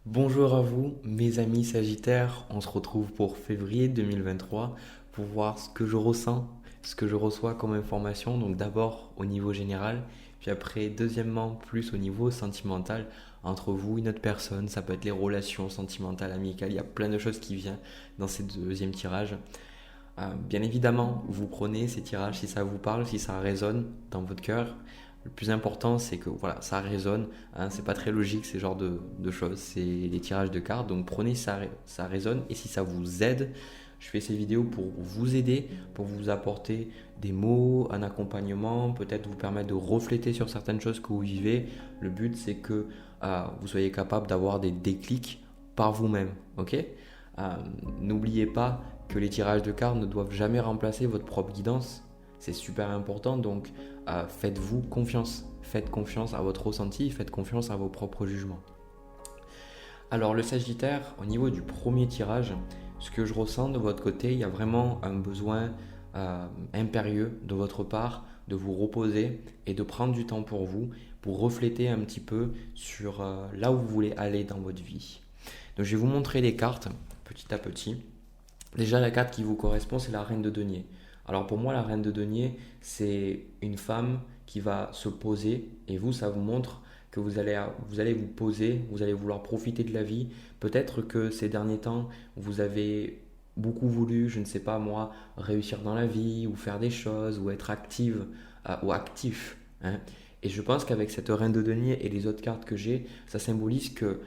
Bonjour à vous, mes amis Sagittaires. On se retrouve pour février 2023 pour voir ce que je ressens, ce que je reçois comme information. Donc d'abord au niveau général, puis après deuxièmement plus au niveau sentimental entre vous et notre personne. Ça peut être les relations sentimentales, amicales. Il y a plein de choses qui viennent dans ces deuxièmes tirages. Bien évidemment, vous prenez ces tirages si ça vous parle, si ça résonne dans votre cœur. Le plus important, c'est que voilà, ça résonne. Hein, c'est pas très logique ces genres de choses. C'est des tirages de cartes. Donc prenez ça résonne. Et si ça vous aide, je fais ces vidéos pour vous aider, pour vous apporter des mots, un accompagnement, peut-être vous permettre de refléter sur certaines choses que vous vivez. Le but, c'est que vous soyez capable d'avoir des déclics par vous-même. Ok. N'oubliez pas que les tirages de cartes ne doivent jamais remplacer votre propre guidance. C'est super important, donc faites-vous confiance. Faites confiance à votre ressenti, faites confiance à vos propres jugements. Alors le Sagittaire, au niveau du premier tirage, ce que je ressens de votre côté, il y a vraiment un besoin impérieux de votre part de vous reposer et de prendre du temps pour refléter un petit peu sur là où vous voulez aller dans votre vie. Donc je vais vous montrer les cartes petit à petit. Déjà, la carte qui vous correspond, c'est la reine de denier. Alors pour moi, la reine de denier, c'est une femme qui va se poser et vous, ça vous montre que vous allez vous poser, vous allez vouloir profiter de la vie. Peut-être que ces derniers temps, vous avez beaucoup voulu, je ne sais pas moi, réussir dans la vie ou faire des choses ou être active ou actif. Hein. Et je pense qu'avec cette reine de denier et les autres cartes que j'ai, ça symbolise que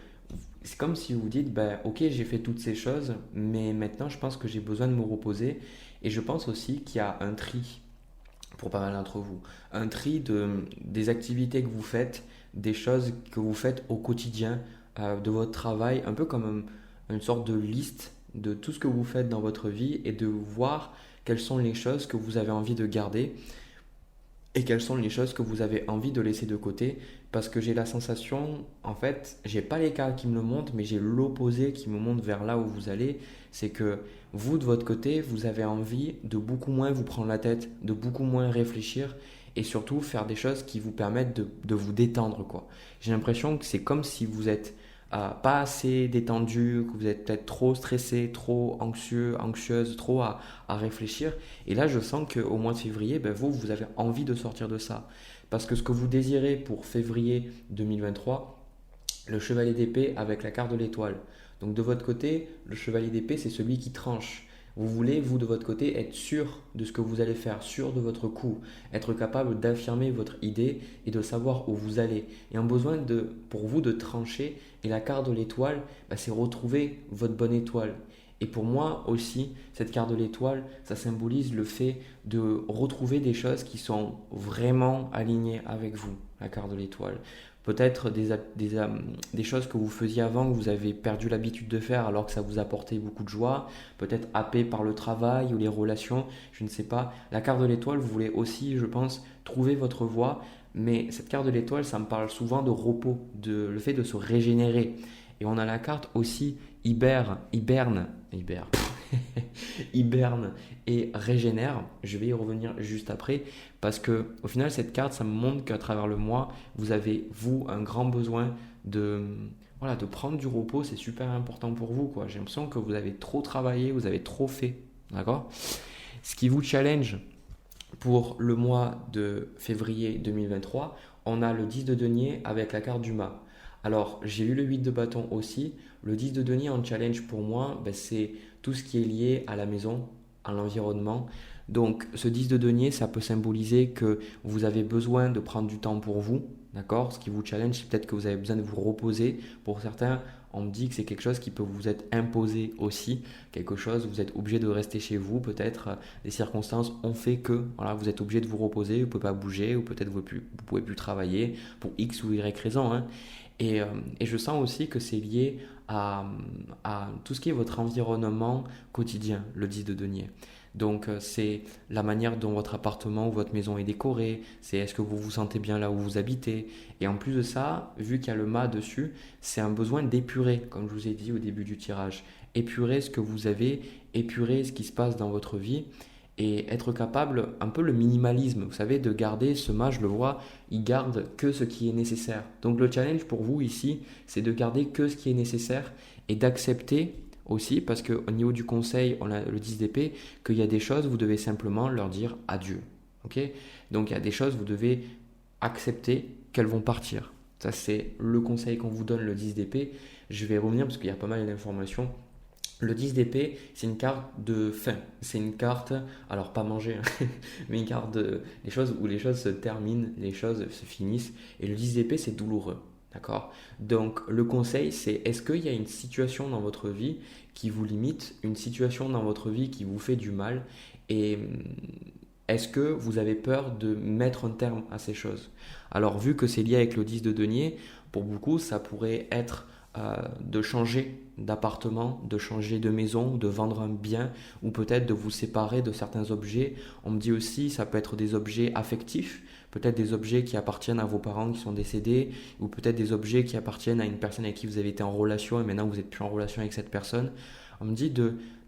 c'est comme si vous vous dites, ben, ok, j'ai fait toutes ces choses, mais maintenant je pense que j'ai besoin de me reposer. Et je pense aussi qu'il y a un tri pour pas mal d'entre vous. Un tri des activités que vous faites, des choses que vous faites au quotidien, de votre travail, un peu comme une sorte de liste de tout ce que vous faites dans votre vie et de voir quelles sont les choses que vous avez envie de garder et quelles sont les choses que vous avez envie de laisser de côté parce que j'ai la sensation, en fait, j'ai pas les cartes qui me le montrent, mais j'ai l'opposé qui me montre vers là où vous allez. C'est que vous, de votre côté, vous avez envie de beaucoup moins vous prendre la tête, de beaucoup moins réfléchir et surtout faire des choses qui vous permettent de vous détendre, quoi. J'ai l'impression que c'est comme si vous êtes pas assez détendu, que vous êtes peut-être trop stressé, trop anxieux, anxieuse, trop à réfléchir. Et là, je sens qu'au mois de février, ben vous avez envie de sortir de ça. Parce que ce que vous désirez pour février 2023, le chevalier d'épée avec la carte de l'étoile. Donc de votre côté, le chevalier d'épée, c'est celui qui tranche. Vous voulez, vous de votre côté, être sûr de ce que vous allez faire, sûr de votre coup, être capable d'affirmer votre idée et de savoir où vous allez. Et un besoin pour vous de trancher. Et la carte de l'étoile, bah, c'est retrouver votre bonne étoile. Et pour moi aussi, cette carte de l'étoile, ça symbolise le fait de retrouver des choses qui sont vraiment alignées avec vous, la carte de l'étoile. Peut-être des choses que vous faisiez avant, que vous avez perdu l'habitude de faire alors que ça vous apportait beaucoup de joie. Peut-être happé par le travail ou les relations, je ne sais pas. La carte de l'étoile, vous voulez aussi, je pense, trouver votre voie. Mais cette carte de l'étoile, ça me parle souvent de repos, de le fait de se régénérer. Et on a la carte aussi hiberne et régénère. Je vais y revenir juste après parce que au final cette carte ça me montre qu'à travers le mois vous avez vous un grand besoin de voilà de prendre du repos. C'est super important pour vous quoi. J'ai l'impression que vous avez trop travaillé, vous avez trop fait, d'accord. Ce qui vous challenge pour le mois de février 2023, on a le 10 de denier avec la carte du mât. Alors, j'ai eu le 8 de bâton aussi. Le 10 de denier en challenge pour moi, ben, c'est tout ce qui est lié à la maison, à l'environnement. Donc, ce 10 de denier, ça peut symboliser que vous avez besoin de prendre du temps pour vous. D'accord. Ce qui vous challenge, c'est peut-être que vous avez besoin de vous reposer. Pour certains, on me dit que c'est quelque chose qui peut vous être imposé aussi. Quelque chose, vous êtes obligé de rester chez vous. Peut-être les circonstances ont fait que voilà, vous êtes obligé de vous reposer, vous ne pouvez pas bouger, ou peut-être vous ne pouvez plus travailler pour X ou Y raison. Hein. Et je sens aussi que c'est lié à tout ce qui est votre environnement quotidien, le 10 de denier. Donc c'est la manière dont votre appartement ou votre maison est décorée, c'est est-ce que vous vous sentez bien là où vous habitez. Et en plus de ça, vu qu'il y a le mât dessus, c'est un besoin d'épurer, comme je vous ai dit au début du tirage. Épurer ce que vous avez, épurer ce qui se passe dans votre vie. et être capable, un peu le minimalisme, vous savez, de garder ce mage, je le vois, il garde que ce qui est nécessaire. Donc le challenge pour vous ici, c'est de garder que ce qui est nécessaire et d'accepter aussi, parce qu'au niveau du conseil, on a le 10 d'épée, qu'il y a des choses, vous devez simplement leur dire adieu. Ok. Donc il y a des choses, vous devez accepter qu'elles vont partir. Ça, c'est le conseil qu'on vous donne, le 10 d'épée. Je vais revenir parce qu'il y a pas mal d'informations. Le 10 d'épée, c'est une carte de fin. C'est une carte, alors pas manger, hein, mais une carte de les choses où les choses se terminent, les choses se finissent. Et le 10 d'épée, c'est douloureux. D'accord. Donc, le conseil, c'est est-ce qu'il y a une situation dans votre vie qui vous limite, une situation dans votre vie qui vous fait du mal et est-ce que vous avez peur de mettre un terme à ces choses? Alors, vu que c'est lié avec le 10 de denier, pour beaucoup, ça pourrait être de changer d'appartement, de changer de maison, de vendre un bien ou peut-être de vous séparer de certains objets. On me dit aussi, ça peut être des objets affectifs, peut-être des objets qui appartiennent à vos parents qui sont décédés ou peut-être des objets qui appartiennent à une personne avec qui vous avez été en relation et maintenant vous n'êtes plus en relation avec cette personne. On me dit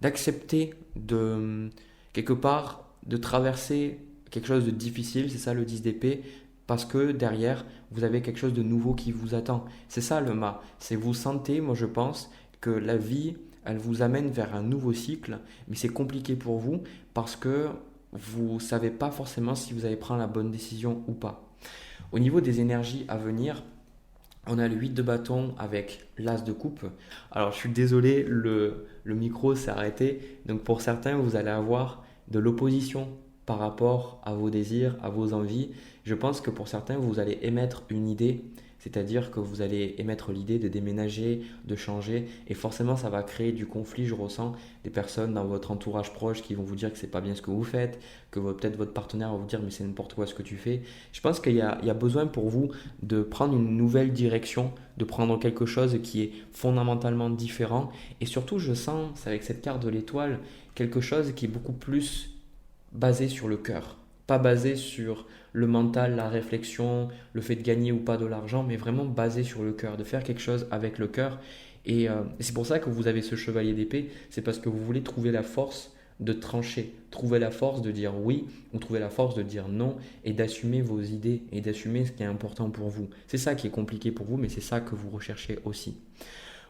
d'accepter de quelque part de traverser quelque chose de difficile, c'est ça le 10 d'épée, parce que derrière, vous avez quelque chose de nouveau qui vous attend. C'est ça le mât, c'est vous sentez, moi je pense, que la vie, elle vous amène vers un nouveau cycle, mais c'est compliqué pour vous parce que vous ne savez pas forcément si vous allez prendre la bonne décision ou pas. Au niveau des énergies à venir, on a le 8 de bâton avec l'as de coupe. Alors je suis désolé, le micro s'est arrêté, donc pour certains, vous allez avoir de l'opposition par rapport à vos désirs, à vos envies. Je pense que pour certains, vous allez émettre une idée, c'est-à-dire que vous allez émettre l'idée de déménager, de changer, et forcément, ça va créer du conflit. Je ressens des personnes dans votre entourage proche qui vont vous dire que c'est pas bien ce que vous faites, que peut-être votre partenaire va vous dire mais c'est n'importe quoi ce que tu fais. Je pense qu'il y a besoin pour vous de prendre une nouvelle direction, de prendre quelque chose qui est fondamentalement différent, et surtout, je sens, avec cette carte de l'étoile, quelque chose qui est beaucoup plus basé sur le cœur, pas basé sur le mental, la réflexion, le fait de gagner ou pas de l'argent, mais vraiment basé sur le cœur, de faire quelque chose avec le cœur. Et c'est pour ça que vous avez ce chevalier d'épée, c'est parce que vous voulez trouver la force de trancher, trouver la force de dire oui ou trouver la force de dire non et d'assumer vos idées et d'assumer ce qui est important pour vous. C'est ça qui est compliqué pour vous, mais c'est ça que vous recherchez aussi.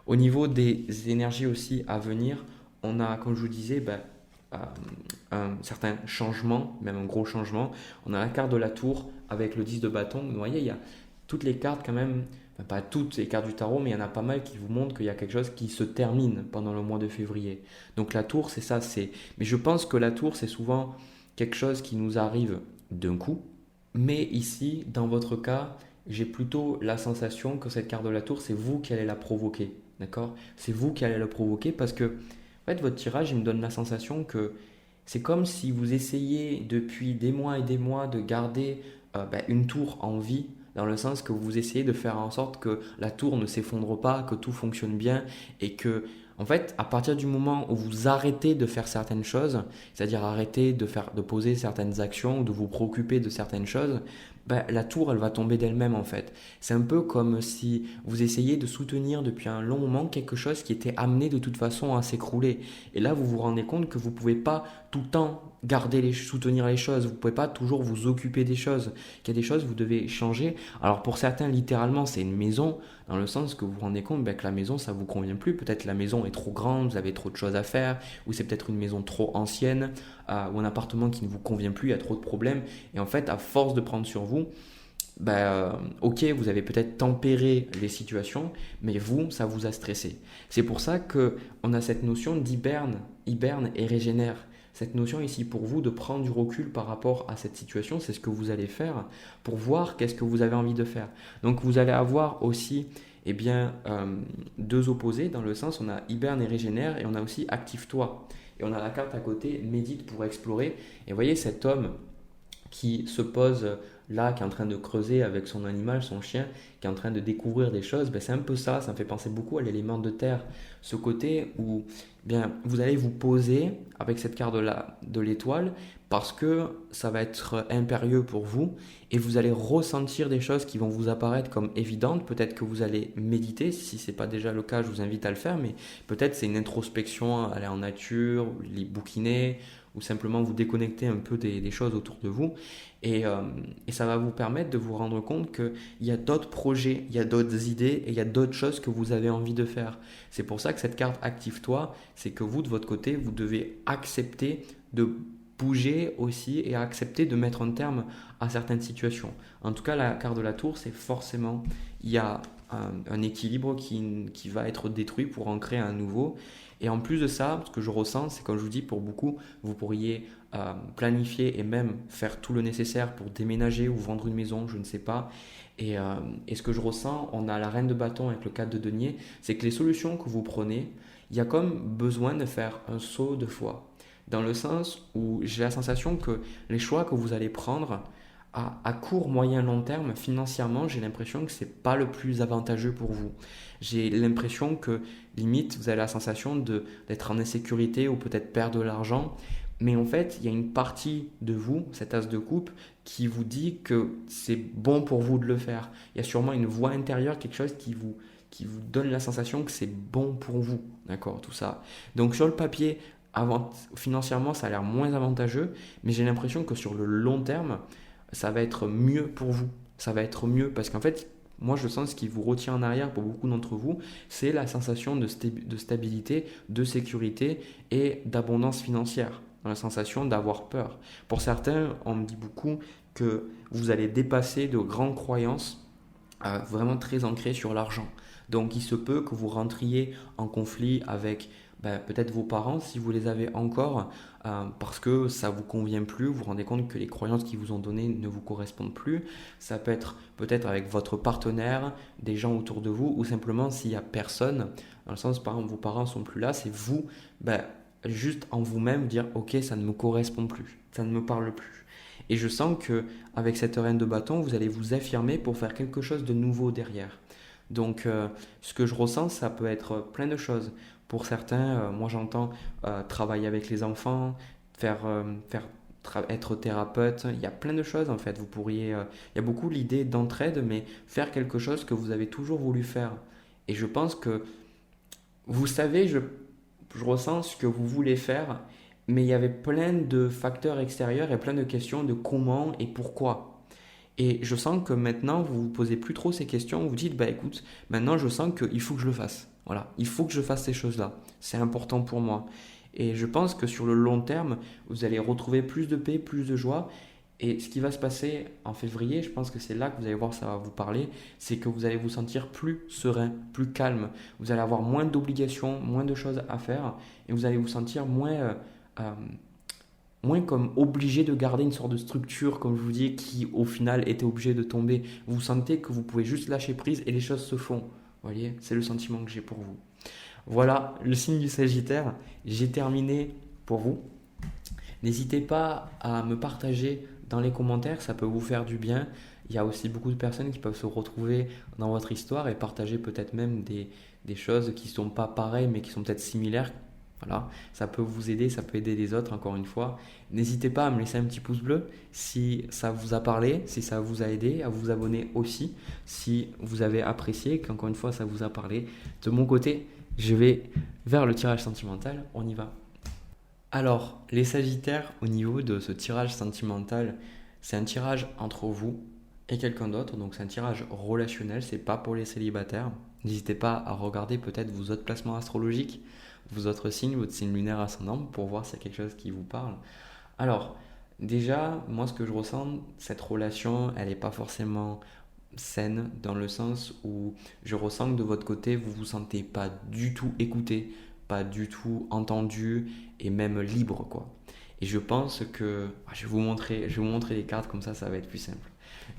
Au niveau des énergies aussi à venir, on a, comme je vous disais, un certain changement, même un gros changement. On a la carte de la tour avec le 10 de bâton. Vous voyez, il y a toutes les cartes quand même, enfin, pas toutes les cartes du tarot, mais il y en a pas mal qui vous montrent qu'il y a quelque chose qui se termine pendant le mois de février. Donc la tour, c'est ça, mais je pense que la tour, c'est souvent quelque chose qui nous arrive d'un coup. Mais ici, dans votre cas, j'ai plutôt la sensation que cette carte de la tour, c'est vous qui allez la provoquer. D'accord? C'est vous qui allez la provoquer parce que en fait, votre tirage, il me donne la sensation que c'est comme si vous essayez depuis des mois et des mois de garder une tour en vie, dans le sens que vous essayez de faire en sorte que la tour ne s'effondre pas, que tout fonctionne bien et que, en fait, à partir du moment où vous arrêtez de faire certaines choses, c'est-à-dire arrêter de poser certaines actions ou de vous préoccuper de certaines choses, la tour, elle va tomber d'elle-même en fait. C'est un peu comme si vous essayez de soutenir depuis un long moment quelque chose qui était amené de toute façon à s'écrouler. Et là, vous vous rendez compte que vous ne pouvez pas tout le temps soutenir les choses. Vous ne pouvez pas toujours vous occuper des choses. Qu'il y a des choses, vous devez changer. Alors pour certains, littéralement, c'est une maison, dans le sens que vous vous rendez compte que la maison, ça ne vous convient plus. Peut-être la maison est trop grande, vous avez trop de choses à faire, ou c'est peut-être une maison trop ancienne, ou un appartement qui ne vous convient plus, il y a trop de problèmes. Et en fait, à force de prendre sur vous, ok, vous avez peut-être tempéré les situations, mais vous, ça vous a stressé. C'est pour ça qu'on a cette notion d'hiberne et régénère. Cette notion ici pour vous de prendre du recul par rapport à cette situation, c'est ce que vous allez faire pour voir qu'est-ce que vous avez envie de faire. Donc vous allez avoir aussi deux opposés dans le sens, on a hiberne et régénère et on a aussi active-toi. Et on a la carte à côté, médite pour explorer. Et vous voyez cet homme qui se pose là, qui est en train de creuser avec son animal, son chien, qui est en train de découvrir des choses, ben, c'est un peu ça, ça me fait penser beaucoup à l'élément de terre. Ce côté où bien, vous allez vous poser avec cette carte de l'étoile parce que ça va être impérieux pour vous et vous allez ressentir des choses qui vont vous apparaître comme évidentes. Peut-être que vous allez méditer, si ce n'est pas déjà le cas, je vous invite à le faire, mais peut-être c'est une introspection, aller en nature, les bouquiner ou simplement vous déconnecter un peu des choses autour de vous. Et ça va vous permettre de vous rendre compte qu'il y a d'autres projets, il y a d'autres idées et il y a d'autres choses que vous avez envie de faire. C'est pour ça que cette carte Active-toi, c'est que vous, de votre côté, vous devez accepter de bouger aussi et accepter de mettre un terme à certaines situations. En tout cas, la carte de la tour, c'est forcément, il y a un équilibre qui va être détruit pour en créer un nouveau. Et en plus de ça, ce que je ressens, c'est comme je vous dis, pour beaucoup, vous pourriez planifier et même faire tout le nécessaire pour déménager ou vendre une maison, je ne sais pas. Et ce que je ressens, on a la reine de bâton avec le 4 de denier, c'est que les solutions que vous prenez, il y a comme besoin de faire un saut de foi. Dans le sens où j'ai la sensation que les choix que vous allez prendre à court, moyen, long terme, financièrement, j'ai l'impression que ce n'est pas le plus avantageux pour vous. J'ai l'impression que limite, vous avez la sensation d'être en insécurité ou peut-être perdre de l'argent. Mais en fait, il y a une partie de vous, cet as de coupe, qui vous dit que c'est bon pour vous de le faire. Il y a sûrement une voix intérieure, quelque chose qui vous donne la sensation que c'est bon pour vous. D'accord, tout ça. Donc sur le papier, financièrement, ça a l'air moins avantageux, mais j'ai l'impression que sur le long terme, ça va être mieux pour vous. Ça va être mieux parce qu'en fait, moi je sens ce qui vous retient en arrière pour beaucoup d'entre vous, c'est la sensation de stabilité, de sécurité et d'abondance financière. La sensation d'avoir peur. Pour certains, on me dit beaucoup que vous allez dépasser de grandes croyances vraiment très ancrées sur l'argent. Donc il se peut que vous rentriez en conflit avec peut-être vos parents si vous les avez encore parce que ça ne vous convient plus, vous vous rendez compte que les croyances qu'ils vous ont données ne vous correspondent plus. Ça peut être peut-être avec votre partenaire, des gens autour de vous ou simplement s'il n'y a personne, dans le sens par exemple vos parents ne sont plus là, c'est vous juste en vous-même dire ok ça ne me correspond plus, ça ne me parle plus. Et je sens que avec cette reine de bâton, vous allez vous affirmer pour faire quelque chose de nouveau derrière. Donc ce que je ressens, ça peut être plein de choses. Pour certains, moi j'entends travailler avec les enfants, être thérapeute. Il y a plein de choses en fait. Vous pourriez, il y a beaucoup l'idée d'entraide, mais faire quelque chose que vous avez toujours voulu faire. Et je pense que vous savez, je ressens ce que vous voulez faire, mais il y avait plein de facteurs extérieurs et plein de questions de comment et pourquoi. Et je sens que maintenant, vous ne vous posez plus trop ces questions. Vous vous dites, bah écoute, maintenant je sens qu'il faut que je le fasse. Voilà, il faut que je fasse ces choses-là. C'est important pour moi. Et je pense que sur le long terme, vous allez retrouver plus de paix, plus de joie. Et ce qui va se passer en février, je pense que c'est là que vous allez voir, ça va vous parler, c'est que vous allez vous sentir plus serein, plus calme. Vous allez avoir moins d'obligations, moins de choses à faire et vous allez vous sentir moins comme obligé de garder une sorte de structure, comme je vous dis, qui au final était obligé de tomber. Vous sentez que vous pouvez juste lâcher prise et les choses se font. Vous voyez, c'est le sentiment que j'ai pour vous. Voilà, le signe du Sagittaire, j'ai terminé pour vous. N'hésitez pas à me partager dans les commentaires, ça peut vous faire du bien. Il y a aussi beaucoup de personnes qui peuvent se retrouver dans votre histoire et partager peut-être même des choses qui ne sont pas pareilles mais qui sont peut-être similaires. Voilà, ça peut vous aider, ça peut aider les autres encore une fois. N'hésitez pas à me laisser un petit pouce bleu si ça vous a parlé, si ça vous a aidé, à vous abonner aussi si vous avez apprécié, qu'encore une fois ça vous a parlé. De mon côté, je vais vers le tirage sentimental, on y va. Alors, les Sagittaires, au niveau de ce tirage sentimental, c'est un tirage entre vous et quelqu'un d'autre, donc c'est un tirage relationnel, c'est pas pour les célibataires. N'hésitez pas à regarder peut-être vos autres placements astrologiques, vos autres signes, votre signe lunaire ascendant pour voir s'il y a quelque chose qui vous parle. Alors, déjà, moi ce que je ressens, cette relation, elle n'est pas forcément saine dans le sens où je ressens que de votre côté, vous vous sentez pas du tout écouté, pas du tout entendu et même libre quoi. Et je pense que je vais vous montrer les cartes comme ça va être plus simple.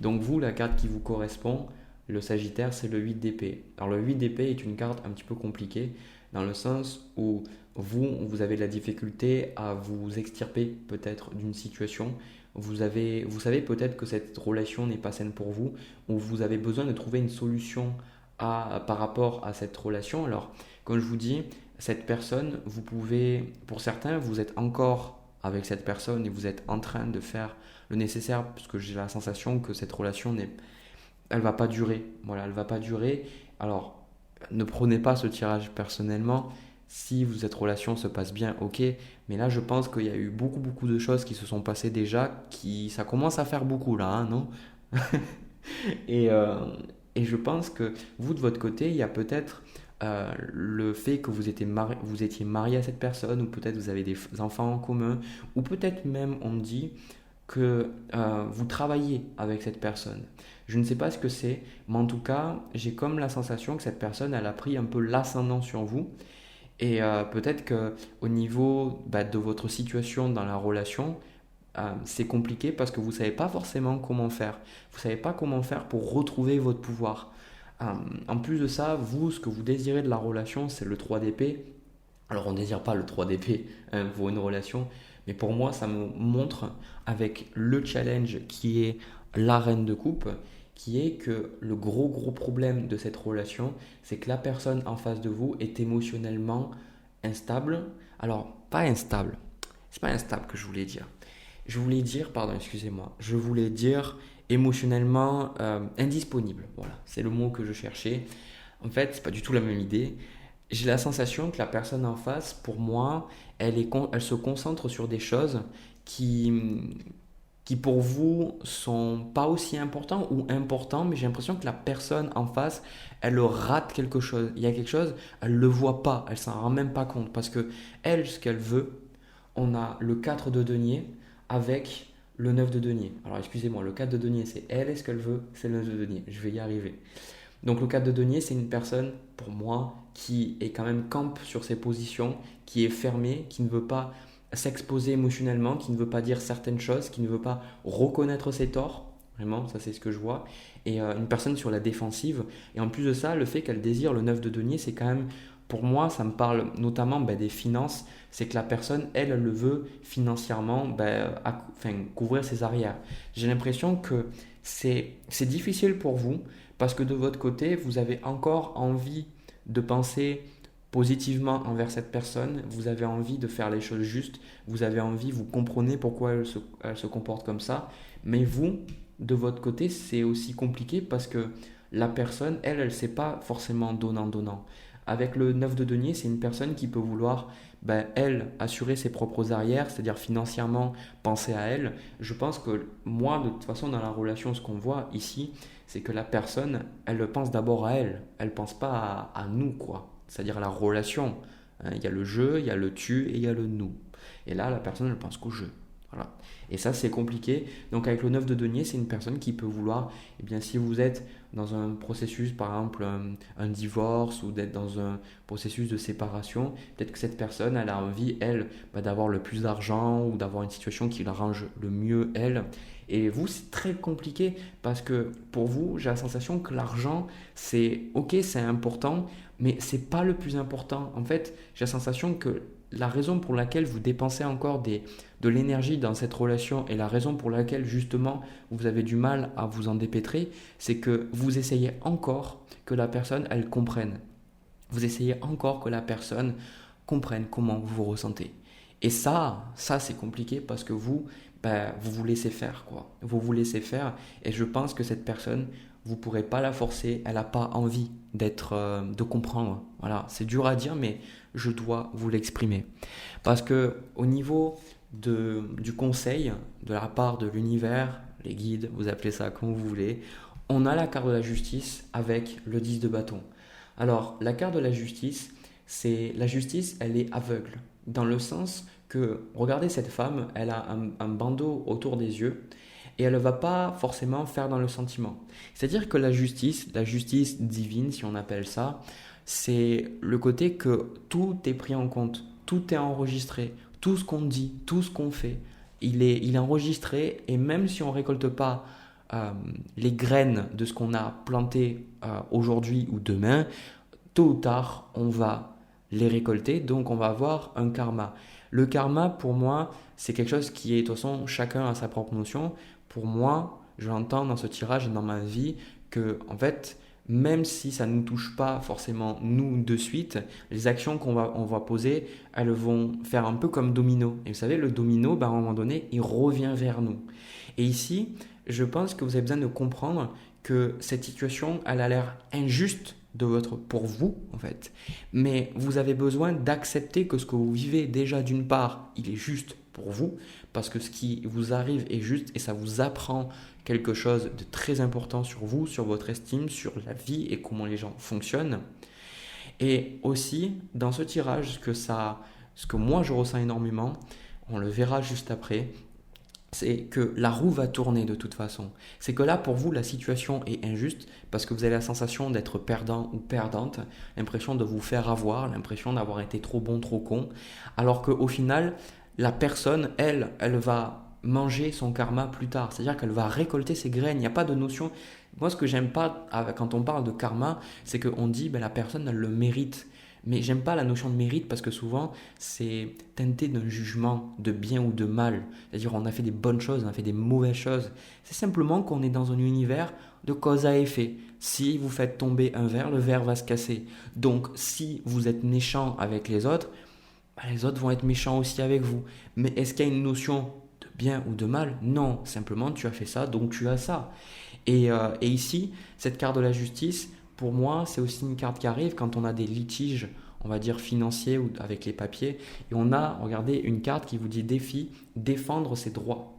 Donc vous, la carte qui vous correspond, le Sagittaire, c'est le 8 d'épée. Alors le 8 d'épée est une carte un petit peu compliquée dans le sens où vous avez de la difficulté à vous extirper peut-être d'une situation. vous savez peut-être que cette relation n'est pas saine pour vous, ou vous avez besoin de trouver une solution par rapport à cette relation. Alors, comme je vous dis, cette personne, vous pouvez, pour certains, vous êtes encore avec cette personne et vous êtes en train de faire le nécessaire, parce que j'ai la sensation que cette relation elle va pas durer. Voilà, elle va pas durer. Alors, ne prenez pas ce tirage personnellement. Si cette relation se passe bien, ok. Mais là, je pense qu'il y a eu beaucoup de choses qui se sont passées déjà, ça commence à faire beaucoup là, hein, non? Et, euh, et je pense que vous, de votre côté, il y a peut-être le fait que vous étiez marié à cette personne, ou peut-être vous avez des enfants en commun, ou peut-être même on me dit que vous travaillez avec cette personne. Je ne sais pas ce que c'est, mais en tout cas, j'ai comme la sensation que cette personne, elle a pris un peu l'ascendant sur vous. Et peut-être que au niveau de votre situation dans la relation, c'est compliqué parce que vous ne savez pas forcément comment faire. Vous ne savez pas comment faire pour retrouver votre pouvoir. En plus de ça, vous, ce que vous désirez de la relation, c'est le 3 d'épée. Alors, on ne désire pas le 3 d'épée pour une relation, mais pour moi, ça me montre avec le challenge qui est la reine de coupe, qui est que le gros problème de cette relation, c'est que la personne en face de vous est émotionnellement instable. Alors, pas instable, c'est pas instable que je voulais dire. Je voulais dire, pardon, excusez-moi, je voulais dire émotionnellement indisponible. Voilà, c'est le mot que je cherchais. En fait, c'est pas du tout la même idée. J'ai la sensation que la personne en face, pour moi, elle se concentre sur des choses qui, qui pour vous sont pas aussi importants ou importants, mais j'ai l'impression que la personne en face, elle rate quelque chose. Il y a quelque chose, elle le voit pas, elle s'en rend même pas compte parce que elle, ce qu'elle veut, on a le 4 de denier avec le 9 de denier. Alors excusez-moi, le 4 de denier c'est elle et ce qu'elle veut c'est le 9 de denier. Je vais y arriver. Donc le 4 de denier c'est une personne pour moi qui est quand même campe sur ses positions, qui est fermée, qui ne veut pas s'exposer émotionnellement, qui ne veut pas dire certaines choses, qui ne veut pas reconnaître ses torts. Vraiment, ça c'est ce que je vois. Et une personne sur la défensive. Et en plus de ça, le fait qu'elle désire le 9 de denier, c'est quand même, pour moi, ça me parle notamment des finances. C'est que la personne, elle le veut financièrement couvrir ses arrières. J'ai l'impression que c'est difficile pour vous parce que de votre côté, vous avez encore envie de penser positivement envers cette personne, vous avez envie de faire les choses justes, vous avez envie, vous comprenez pourquoi elle se comporte comme ça, mais vous, de votre côté, c'est aussi compliqué parce que la personne, elle ne sait pas forcément donnant-donnant. Avec le 9 de denier, c'est une personne qui peut vouloir, elle, assurer ses propres arrières, c'est-à-dire financièrement penser à elle. Je pense que moi, de toute façon, dans la relation, ce qu'on voit ici, c'est que la personne, elle pense d'abord à elle. Elle ne pense pas à nous, quoi. C'est-à-dire à la relation. Hein, il y a le je, il y a le tu et il y a le nous. Et là, la personne, elle pense qu'au je. Voilà. Et ça, c'est compliqué. Donc, avec le 9 de denier, c'est une personne qui peut vouloir, eh bien, si vous êtes dans un processus, par exemple, un divorce ou d'être dans un processus de séparation, peut-être que cette personne, elle a envie, elle, d'avoir le plus d'argent ou d'avoir une situation qui l'arrange le mieux, elle. Et vous, c'est très compliqué parce que pour vous, j'ai la sensation que l'argent, c'est ok, c'est important, mais c'est pas le plus important. En fait, j'ai la sensation que la raison pour laquelle vous dépensez encore de l'énergie dans cette relation et la raison pour laquelle justement vous avez du mal à vous en dépêtrer, c'est que vous essayez encore que la personne, elle comprenne. Vous essayez encore que la personne comprenne comment vous vous ressentez. Et ça c'est compliqué parce que vous vous laissez faire, quoi. Vous vous laissez faire et je pense que cette personne, vous ne pourrez pas la forcer, elle n'a pas envie de comprendre. Voilà, c'est dur à dire, mais je dois vous l'exprimer. Parce que au niveau du conseil, de la part de l'univers, les guides, vous appelez ça comme vous voulez, on a la carte de la justice avec le 10 de bâton. Alors, la carte de la justice, elle est aveugle, dans le sens que, regardez cette femme, elle a un bandeau autour des yeux, et elle ne va pas forcément faire dans le sentiment. C'est-à-dire que la justice divine, si on appelle ça, c'est le côté que tout est pris en compte, tout est enregistré, tout ce qu'on dit, tout ce qu'on fait, il est enregistré et même si on ne récolte pas les graines de ce qu'on a planté aujourd'hui ou demain, tôt ou tard, on va les récolter, donc on va avoir un karma. Le karma, pour moi, c'est quelque chose qui est, de toute façon, chacun a sa propre notion. Pour moi, je l'entends dans ce tirage et dans ma vie que, en fait, même si ça ne nous touche pas forcément nous de suite, les actions on va poser, elles vont faire un peu comme domino. Et vous savez, le domino, à un moment donné, il revient vers nous. Et ici, je pense que vous avez besoin de comprendre que cette situation, elle a l'air injuste pour vous, en fait. Mais vous avez besoin d'accepter que ce que vous vivez, déjà d'une part, il est juste pour vous, parce que ce qui vous arrive est juste et ça vous apprend quelque chose de très important sur vous, sur votre estime, sur la vie et comment les gens fonctionnent. Et aussi, dans ce tirage, ce que moi je ressens énormément, on le verra juste après, c'est que la roue va tourner de toute façon. C'est que là, pour vous, la situation est injuste parce que vous avez la sensation d'être perdant ou perdante, l'impression de vous faire avoir, l'impression d'avoir été trop bon, trop con, alors qu'au final, la personne, elle va manger son karma plus tard. C'est-à-dire qu'elle va récolter ses graines. Il n'y a pas de notion. Moi, ce que j'aime pas quand on parle de karma, c'est qu'on dit la personne, elle le mérite. Mais j'aime pas la notion de mérite parce que souvent c'est teinté d'un jugement de bien ou de mal. C'est-à-dire on a fait des bonnes choses, on a fait des mauvaises choses. C'est simplement qu'on est dans un univers de cause à effet. Si vous faites tomber un verre, le verre va se casser. Donc si vous êtes méchant avec les autres vont être méchants aussi avec vous. Mais est-ce qu'il y a une notion de bien ou de mal? Non, simplement tu as fait ça, donc tu as ça. Et ici, cette carte de la justice, pour moi, c'est aussi une carte qui arrive quand on a des litiges, on va dire financiers ou avec les papiers. Et on a, regardez, une carte qui vous dit défi, défendre ses droits.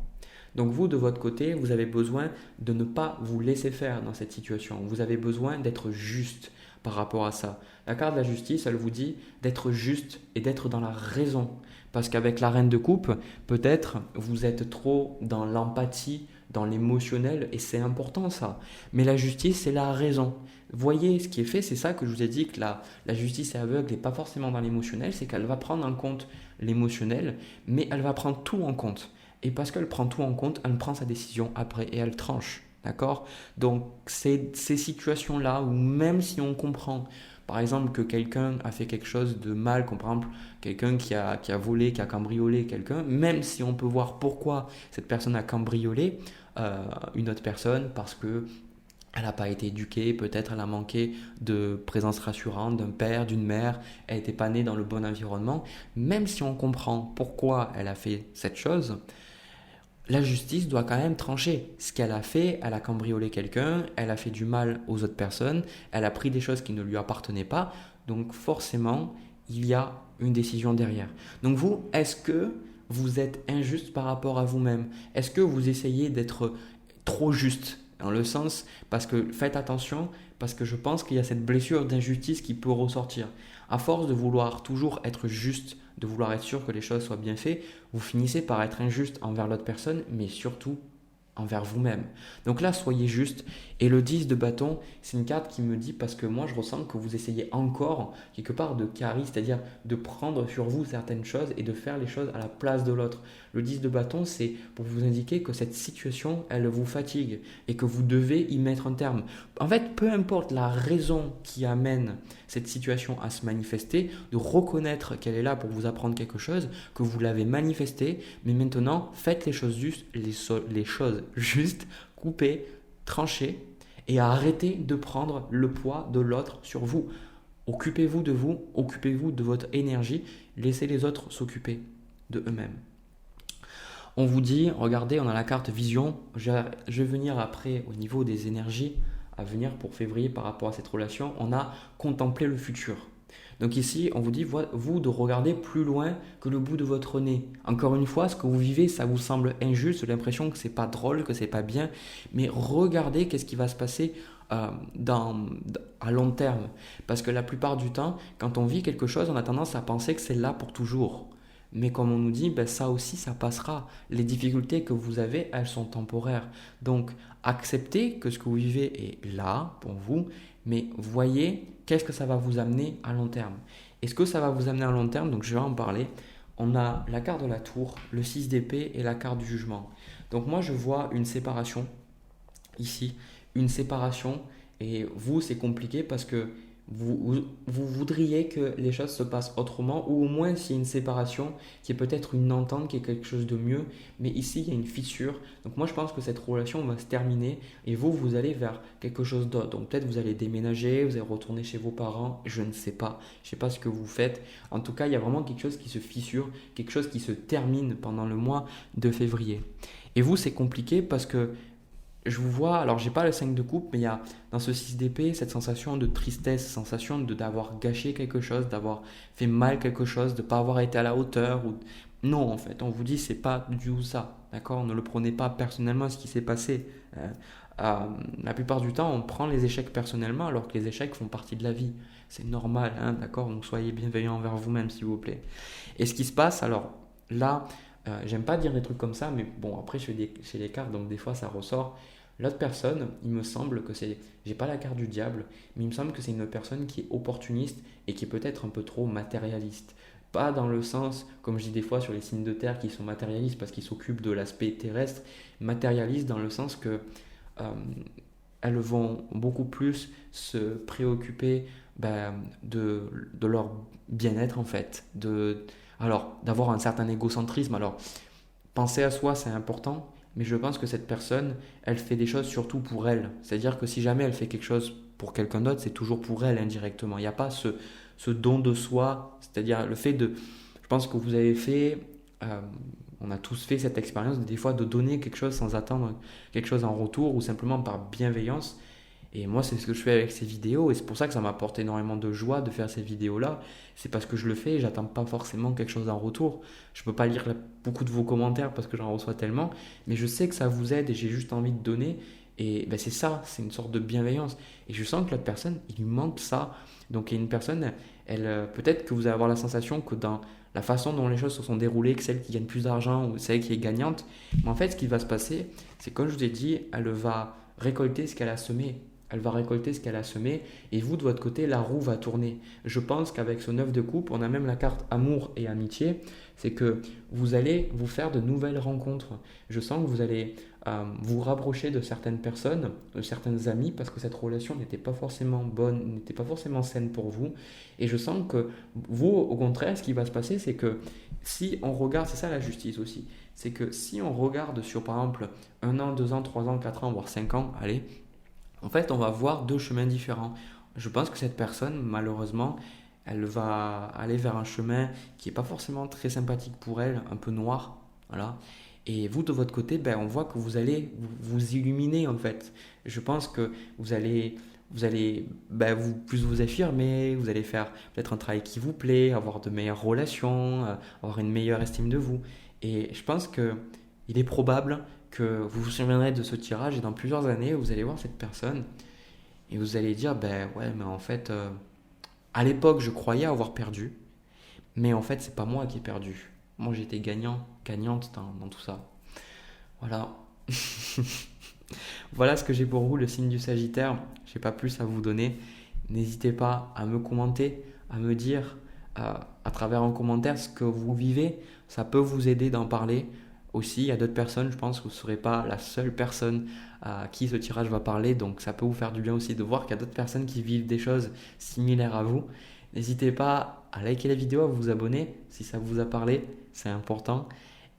Donc vous, de votre côté, vous avez besoin de ne pas vous laisser faire dans cette situation. Vous avez besoin d'être juste par rapport à ça. La carte de la justice, elle vous dit d'être juste et d'être dans la raison. Parce qu'avec la reine de coupe, peut-être vous êtes trop dans l'empathie, dans l'émotionnel, et c'est important ça. Mais la justice, c'est la raison. Voyez, ce qui est fait, c'est ça que je vous ai dit, que la justice est aveugle et pas forcément dans l'émotionnel, c'est qu'elle va prendre en compte l'émotionnel, mais elle va prendre tout en compte. Et parce qu'elle prend tout en compte, elle prend sa décision après et elle tranche. D'accord? Donc, c'est ces situations-là où même si on comprend, par exemple, que quelqu'un a fait quelque chose de mal, comme par exemple quelqu'un qui a volé, qui a cambriolé quelqu'un, même si on peut voir pourquoi cette personne a cambriolé une autre personne, parce que elle n'a pas été éduquée, peut-être elle a manqué de présence rassurante d'un père, d'une mère, elle n'était pas née dans le bon environnement. Même si on comprend pourquoi elle a fait cette chose, la justice doit quand même trancher. Ce qu'elle a fait, elle a cambriolé quelqu'un, elle a fait du mal aux autres personnes, elle a pris des choses qui ne lui appartenaient pas, donc forcément, il y a une décision derrière. Donc vous, est-ce que vous êtes injuste par rapport à vous-même? Est-ce que vous essayez d'être trop juste? Dans le sens, parce que faites attention, parce que je pense qu'il y a cette blessure d'injustice qui peut ressortir. À force de vouloir toujours être juste, de vouloir être sûr que les choses soient bien faites, vous finissez par être injuste envers l'autre personne, mais surtout envers vous-même. Donc là, soyez juste. Et le 10 de bâton, c'est une carte qui me dit, parce que moi je ressens que vous essayez encore quelque part de carry, c'est-à-dire de prendre sur vous certaines choses et de faire les choses à la place de l'autre. Le 10 de bâton, c'est pour vous indiquer que cette situation, elle vous fatigue et que vous devez y mettre un terme. En fait, peu importe la raison qui amène cette situation à se manifester, de reconnaître qu'elle est là pour vous apprendre quelque chose, que vous l'avez manifesté, mais maintenant, faites les choses justes, les choses justes, coupez, tranchez et arrêtez de prendre le poids de l'autre sur vous. Occupez-vous de vous, occupez-vous de votre énergie, laissez les autres s'occuper de eux-mêmes. On vous dit, regardez, on a la carte vision. Je vais venir après au niveau des énergies à venir pour février par rapport à cette relation. On a contemplé le futur. Donc ici, on vous dit, vous, de regarder plus loin que le bout de votre nez. Encore une fois, ce que vous vivez, ça vous semble injuste, l'impression que c'est pas drôle, que c'est pas bien. Mais regardez qu'est-ce qui va se passer à long terme. Parce que la plupart du temps, quand on vit quelque chose, on a tendance à penser que c'est là pour toujours. Mais comme on nous dit, ça aussi, ça passera. Les difficultés que vous avez, elles sont temporaires. Donc, acceptez que ce que vous vivez est là pour vous, mais voyez qu'est-ce que ça va vous amener à long terme. Et ce que ça va vous amener à long terme, donc je vais en parler. On a la carte de la tour, le 6 d'épée et la carte du jugement. Donc moi, je vois une séparation ici, une séparation. Et vous, c'est compliqué parce que vous voudriez que les choses se passent autrement, ou au moins s'il y a une séparation, qu'il y ait peut-être une entente, qu'il y ait quelque chose de mieux, mais ici il y a une fissure. Donc moi je pense que cette relation va se terminer et vous allez vers quelque chose d'autre. Donc peut-être vous allez déménager, vous allez retourner chez vos parents, je ne sais pas. Je ne sais pas ce que vous faites. En tout cas, il y a vraiment quelque chose qui se fissure, quelque chose qui se termine pendant le mois de février. Et vous, c'est compliqué parce que je vous vois, alors j'ai pas le 5 de coupe, mais il y a dans ce 6 d'épée cette sensation de tristesse, sensation d'avoir gâché quelque chose, d'avoir fait mal quelque chose, de ne pas avoir été à la hauteur. Non, en fait, on vous dit c'est pas du tout ça, d'accord? Ne le prenez pas personnellement ce qui s'est passé. La plupart du temps, on prend les échecs personnellement alors que les échecs font partie de la vie. C'est normal, hein, d'accord? Donc soyez bienveillants envers vous-même, s'il vous plaît. Et ce qui se passe, alors là, j'aime pas dire des trucs comme ça, mais bon, après je fais des cartes, donc des fois ça ressort. L'autre personne, il me semble que c'est, j'ai pas la carte du diable, mais il me semble que c'est une personne qui est opportuniste et qui est peut-être un peu trop matérialiste. Pas dans le sens, comme je dis des fois sur les signes de terre qui sont matérialistes parce qu'ils s'occupent de l'aspect terrestre, matérialiste dans le sens que euh, elles vont beaucoup plus se préoccuper de leur bien-être en fait. Alors, d'avoir un certain égocentrisme. Alors, penser à soi, c'est important, mais je pense que cette personne, elle fait des choses surtout pour elle. C'est-à-dire que si jamais elle fait quelque chose pour quelqu'un d'autre, c'est toujours pour elle indirectement. Il n'y a pas ce don de soi, c'est-à-dire le fait de... Je pense que vous avez fait, on a tous fait cette expérience des fois de donner quelque chose sans attendre quelque chose en retour ou simplement par bienveillance. Et moi, c'est ce que je fais avec ces vidéos et c'est pour ça que ça m'apporte énormément de joie de faire ces vidéos-là. C'est parce que je le fais et j'attends pas forcément quelque chose en retour. Je peux pas lire beaucoup de vos commentaires parce que j'en reçois tellement, mais je sais que ça vous aide et j'ai juste envie de donner. Et ben c'est ça, c'est une sorte de bienveillance. Et je sens que l'autre personne, il lui manque ça. Donc il y a une personne, peut-être que vous allez avoir la sensation que dans la façon dont les choses se sont déroulées, que celle qui gagne plus d'argent ou celle qui est gagnante, mais en fait ce qui va se passer, c'est comme je vous ai dit, elle va récolter ce qu'elle a semé. Elle va récolter ce qu'elle a semé et vous de votre côté la roue va tourner. Je pense qu'avec ce 9 de coupe, on a même la carte amour et amitié, c'est que vous allez vous faire de nouvelles rencontres. Je sens que vous allez vous rapprocher de certaines personnes, de certains amis parce que cette relation n'était pas forcément bonne, n'était pas forcément saine pour vous et je sens que vous au contraire ce qui va se passer c'est que si on regarde, c'est ça la justice aussi, c'est que si on regarde sur par exemple 1 an, 2 ans, 3 ans, 4 ans, voire 5 ans, allez, en fait, on va voir deux chemins différents. Je pense que cette personne, malheureusement, elle va aller vers un chemin qui n'est pas forcément très sympathique pour elle, un peu noir. Voilà. Et vous, de votre côté, ben, on voit que vous allez vous illuminer, en fait. Je pense que vous allez plus vous affirmer, vous allez faire peut-être un travail qui vous plaît, avoir de meilleures relations, avoir une meilleure estime de vous. Et je pense que il est probable que vous vous souviendrez de ce tirage et dans plusieurs années, vous allez voir cette personne et vous allez dire, ben ouais, mais en fait, à l'époque, je croyais avoir perdu, mais en fait, c'est pas moi qui ai perdu. Moi, j'étais gagnant, gagnante dans tout ça. Voilà. Voilà ce que j'ai pour vous, le signe du Sagittaire. Je n'ai pas plus à vous donner. N'hésitez pas à me commenter, à me dire à travers un commentaire ce que vous vivez. Ça peut vous aider d'en parler. Aussi, il y a d'autres personnes, je pense que vous ne serez pas la seule personne à qui ce tirage va parler. Donc ça peut vous faire du bien aussi de voir qu'il y a d'autres personnes qui vivent des choses similaires à vous. N'hésitez pas à liker la vidéo, à vous abonner si ça vous a parlé, c'est important.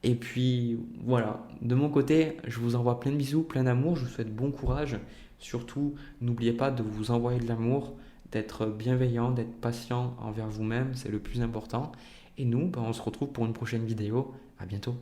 Et puis voilà, de mon côté, je vous envoie plein de bisous, plein d'amour, je vous souhaite bon courage. Surtout, n'oubliez pas de vous envoyer de l'amour, d'être bienveillant, d'être patient envers vous-même, c'est le plus important. Et nous, on se retrouve pour une prochaine vidéo. À bientôt.